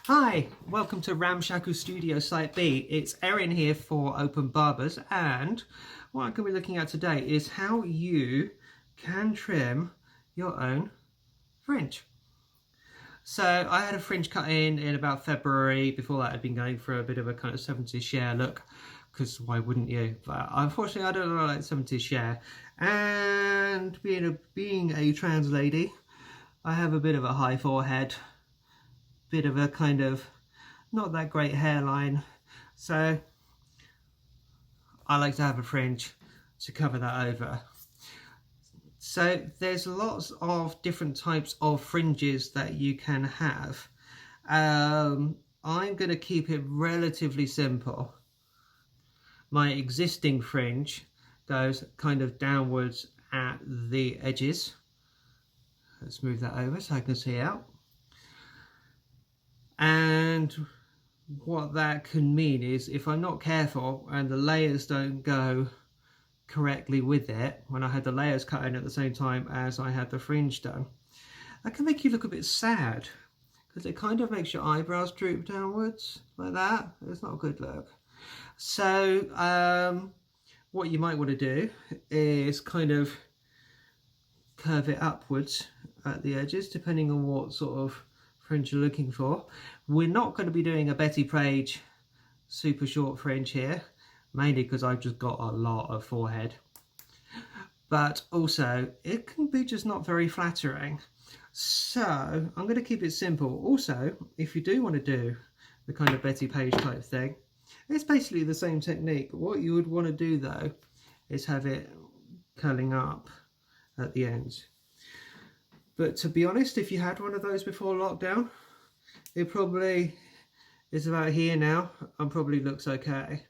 Hi, welcome to Ramshackle Studio Site B. It's Aerynne here for Open Barbers, and what I'm going to be looking at today is how you can trim your own fringe. So I had a fringe cut in about February. Before that I'd been going for a bit of a kind of 70s share look, because why wouldn't you? But unfortunately I don't like 70s share, and being a trans lady, I have a bit of a high forehead, bit of a kind of not that great hairline, so I like to have a fringe to cover that over. So there's lots of different types of fringes that you can have. I'm going to keep it relatively simple. My existing fringe goes kind of downwards at the edges. Let's move that over so I can see out. And what that can mean is if I'm not careful and the layers don't go correctly with it, when I had the layers cut in at the same time as I had the fringe done, that can make you look a bit sad, because it kind of makes your eyebrows droop downwards like that. It's not a good look. So what you might want to do is kind of curve it upwards at the edges, depending on what sort of fringe you're looking for. We're not going to be doing a Betty Page super short fringe here, mainly because I've just got a lot of forehead, but also it can be just not very flattering. So I'm going to keep it simple. Also, if you do want to do the kind of Betty Page type thing, it's basically the same technique. What you would want to do though is have it curling up at the ends. But to be honest, if you had one of those before lockdown, it probably is about here now and probably looks okay.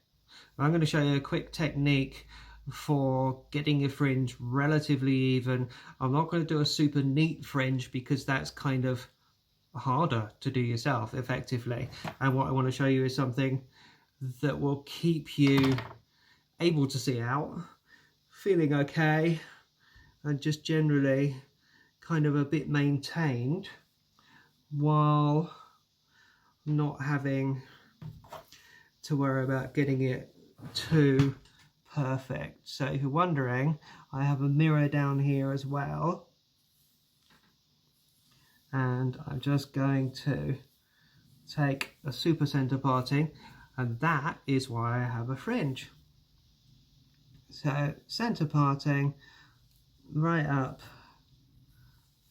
I'm going to show you a quick technique for getting your fringe relatively even. I'm not going to do a super neat fringe because that's kind of harder to do yourself effectively. And what I want to show you is something that will keep you able to see out, feeling okay, and just generally kind of a bit maintained while not having to worry about getting it too perfect. So if you're wondering, I have a mirror down here as well, and I'm just going to take a super center parting, and that is why I have a fringe. So center parting right up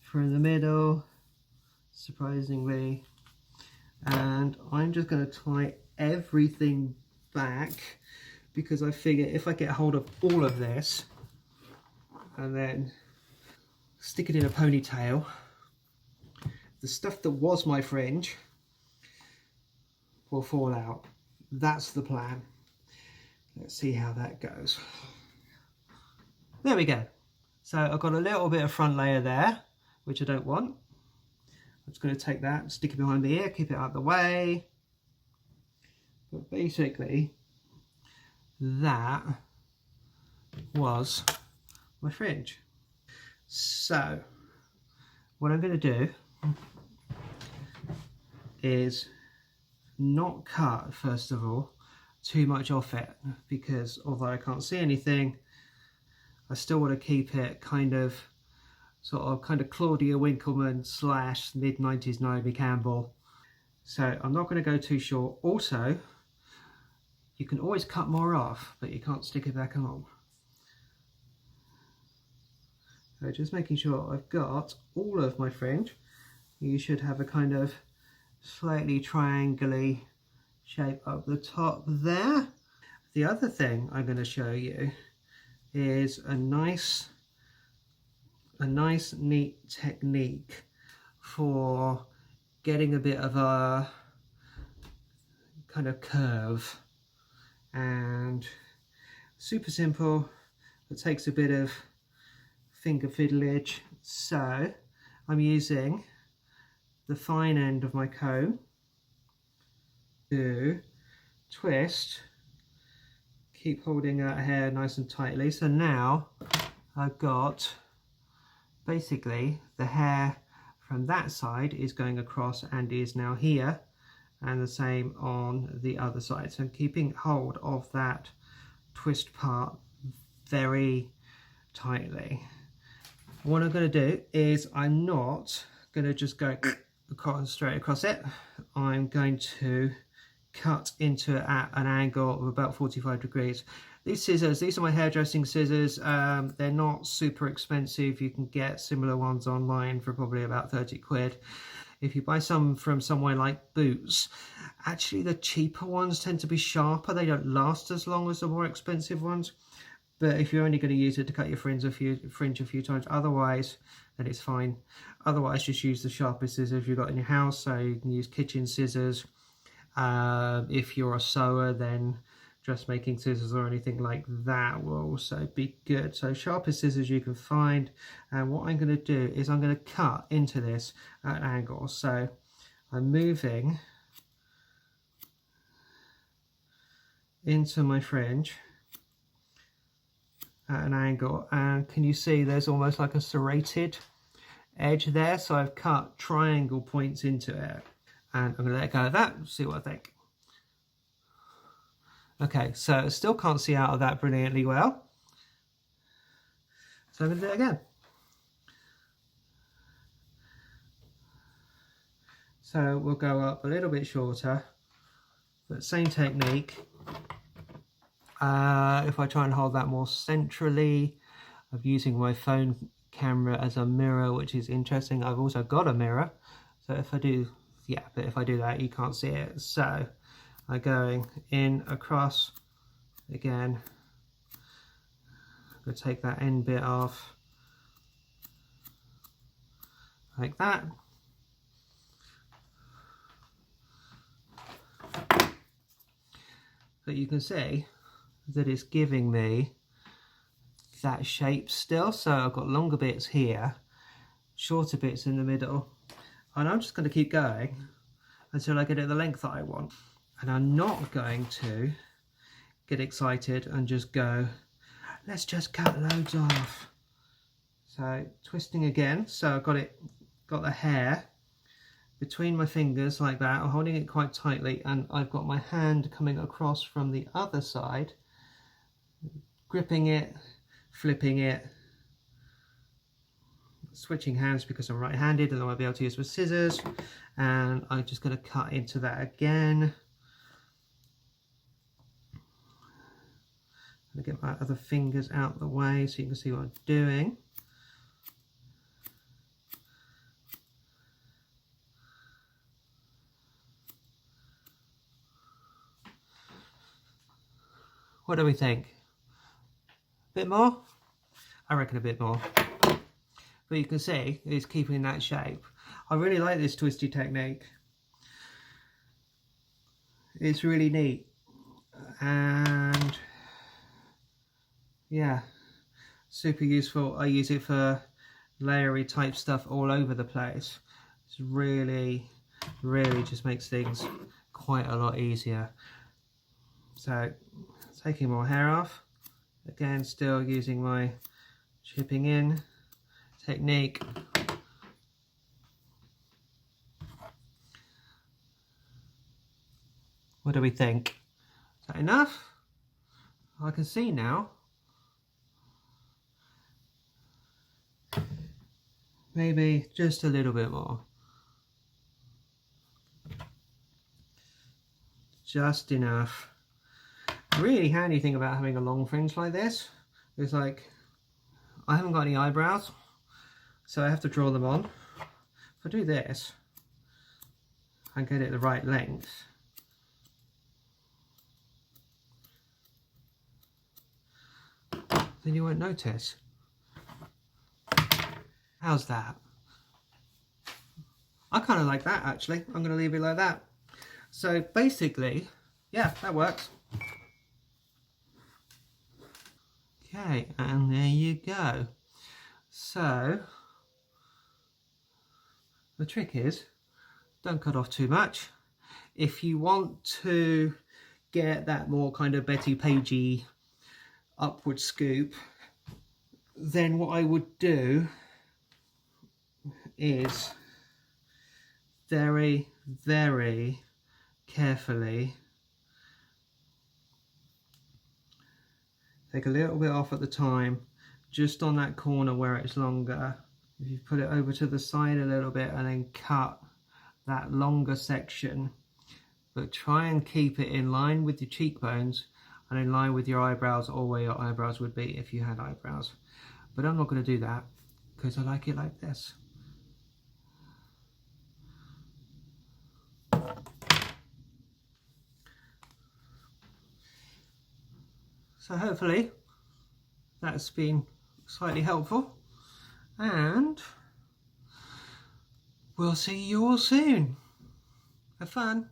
through the middle, surprisingly, and I'm just going to tie everything back, because I figure if I get hold of all of this and then stick it in a ponytail, the stuff that was my fringe will fall out. That's the plan. Let's see how that goes. There we go. So I've got a little bit of front layer there, which I don't want. I'm just going to take that, stick it behind the ear, keep it out of the way. But basically, that was my fringe. So what I'm going to do is not cut, first of all, too much off it, because although I can't see anything, I still want to keep it kind of Claudia Winkleman / mid-90s Naomi Campbell. So I'm not going to go too short. Also, you can always cut more off, but you can't stick it back on. So just making sure I've got all of my fringe. You should have a kind of slightly triangular shape up the top there. The other thing I'm going to show you is a nice neat technique for getting a bit of a kind of curve, and super simple. It takes a bit of finger fiddleage. So I'm using the fine end of my comb to twist, keep holding that hair nice and tightly. So now I've got basically the hair from that side is going across and is now here, and the same on the other side. So I'm keeping hold of that twist part very tightly. What I'm going to do is I'm not going to just go straight across it. I'm going to cut into it at an angle of about 45 degrees. These scissors, these are my hairdressing scissors. They're not super expensive. You can get similar ones online for probably about 30 quid. If you buy some from somewhere like Boots, actually the cheaper ones tend to be sharper. They don't last as long as the more expensive ones. But if you're only going to use it to cut your fringe a few times, otherwise, then it's fine. Otherwise, just use the sharpest scissors you've got in your house. So you can use kitchen scissors. If you're a sewer, then dressmaking scissors or anything like that will also be good. So sharpest scissors you can find. And what I'm going to do is I'm going to cut into this at an angle. So I'm moving into my fringe at an angle, and can you see there's almost like a serrated edge there? So I've cut triangle points into it, and I'm going to let go of that and see what I think. Okay, so I still can't see out of that brilliantly well, so I'm going to do it again. So we'll go up a little bit shorter, but same technique. If I try and hold that more centrally, I'm using my phone camera as a mirror, which is interesting. I've also got a mirror, so if I do, yeah, but if I do that, you can't see it. So I'm going in across again. I'm going to take that end bit off like that. But you can see that it's giving me that shape still. So I've got longer bits here, shorter bits in the middle, and I'm just going to keep going until I get it the length that I want. And I'm not going to get excited and just go, let's just cut loads off. So twisting again, so I've got the hair between my fingers like that. I'm holding it quite tightly, and I've got my hand coming across from the other side, gripping it, flipping it, switching hands because I'm right-handed and I won't be able to use my scissors, and I'm just going to cut into that again. I'm going to get my other fingers out the way so you can see what I'm doing. What do we think? A bit more? I reckon a bit more. But you can see it's keeping that shape. I really like this twisty technique. It's really neat. And yeah, super useful. I use it for layery type stuff all over the place. It's really just makes things quite a lot easier. So taking more hair off, again still using my chipping in technique. What do we think? Is that enough? I can see now. Maybe just a little bit more. Just enough. Really handy thing about having a long fringe like this is, like, I haven't got any eyebrows, so I have to draw them on. If I do this and get it the right length, then you won't notice. How's that? I kind of like that, actually. I'm going to leave it like that. So basically, yeah, that works. Okay, and there you go. So the trick is, don't cut off too much. If you want to get that more kind of Betty Pagey upward scoop, then what I would do is very carefully take a little bit off at the time, just on that corner where it's longer. If you put it over to the side a little bit and then cut that longer section, but try and keep it in line with your cheekbones and in line with your eyebrows, or where your eyebrows would be if you had eyebrows. But I'm not going to do that because I like it like this. So hopefully that's been slightly helpful, and we'll see you all soon. Have fun.